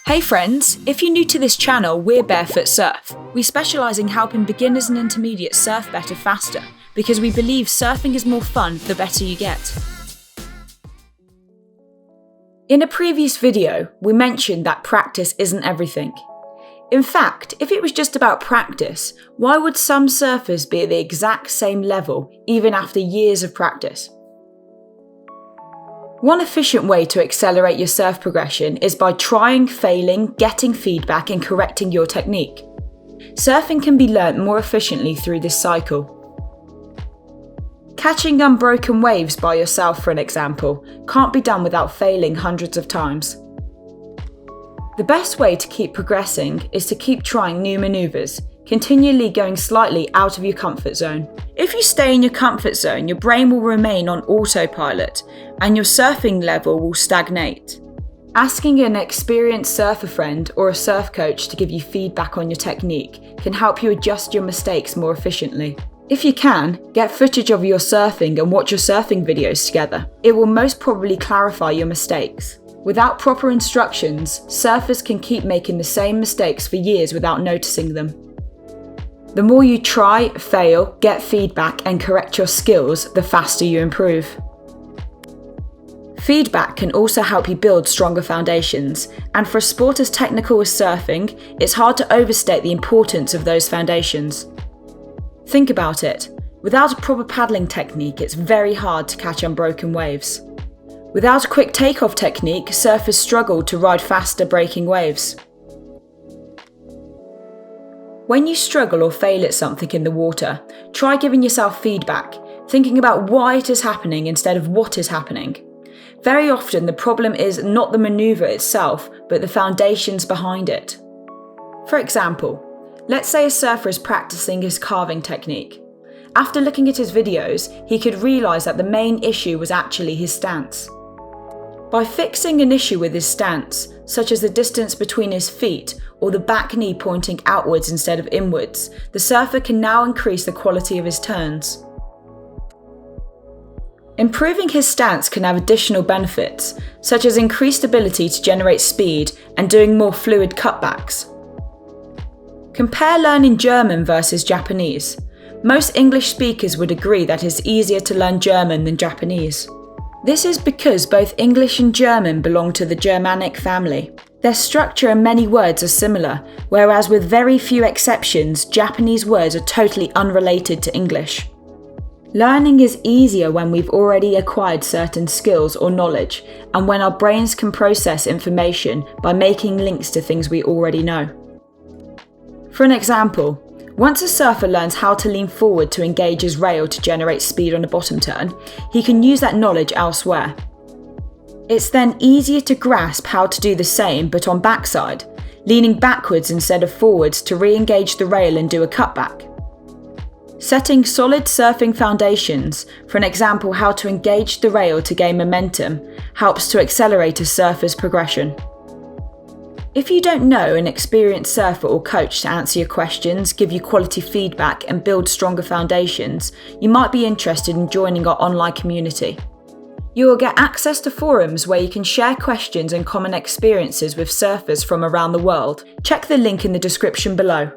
Hey friends, if you're new to this channel, we're Barefoot Surf. We specialise in helping beginners and intermediates surf better faster, because we believe surfing is more fun the better you get. In a previous video, we mentioned that practice isn't everything. In fact, if it was just about practice, why would some surfers be at the exact same level even after years of practice? One efficient way to accelerate your surf progression is by trying, failing, getting feedback and correcting your technique. Surfing can be learnt more efficiently through this cycle. Catching unbroken waves by yourself, for an example, can't be done without failing hundreds of times. The best way to keep progressing is to keep trying new manoeuvres, continually going slightly out of your comfort zone. If you stay in your comfort zone, your brain will remain on autopilot and your surfing level will stagnate. Asking an experienced surfer friend or a surf coach to give you feedback on your technique can help you adjust your mistakes more efficiently. If you can, get footage of your surfing and watch your surfing videos together. It will most probably clarify your mistakes. Without proper instructions, surfers can keep making the same mistakes for years without noticing them. The more you try, fail, get feedback and correct your skills, the faster you improve. Feedback can also help you build stronger foundations, and for a sport as technical as surfing, it's hard to overstate the importance of those foundations. Think about it. Without a proper paddling technique, it's very hard to catch unbroken waves. Without a quick takeoff technique, surfers struggle to ride faster breaking waves. When you struggle or fail at something in the water, try giving yourself feedback, thinking about why it is happening instead of what is happening. Very often the problem is not the manoeuvre itself, but the foundations behind it. For example, let's say a surfer is practicing his carving technique. After looking at his videos, he could realise that the main issue was actually his stance. By fixing an issue with his stance, such as the distance between his feet or the back knee pointing outwards instead of inwards, the surfer can now increase the quality of his turns. Improving his stance can have additional benefits, such as increased ability to generate speed and doing more fluid cutbacks. Compare learning German versus Japanese. Most English speakers would agree that it's easier to learn German than Japanese. This is because both English and German belong to the Germanic family. Their structure and many words are similar, whereas with very few exceptions, Japanese words are totally unrelated to English. Learning is easier when we've already acquired certain skills or knowledge, and when our brains can process information by making links to things we already know. For an example, once a surfer learns how to lean forward to engage his rail to generate speed on a bottom turn, he can use that knowledge elsewhere. It's then easier to grasp how to do the same but on backside, leaning backwards instead of forwards to re-engage the rail and do a cutback. Setting solid surfing foundations, for an example how to engage the rail to gain momentum, helps to accelerate a surfer's progression. If you don't know an experienced surfer or coach to answer your questions, give you quality feedback and build stronger foundations, you might be interested in joining our online community. You will get access to forums where you can share questions and common experiences with surfers from around the world. Check the link in the description below.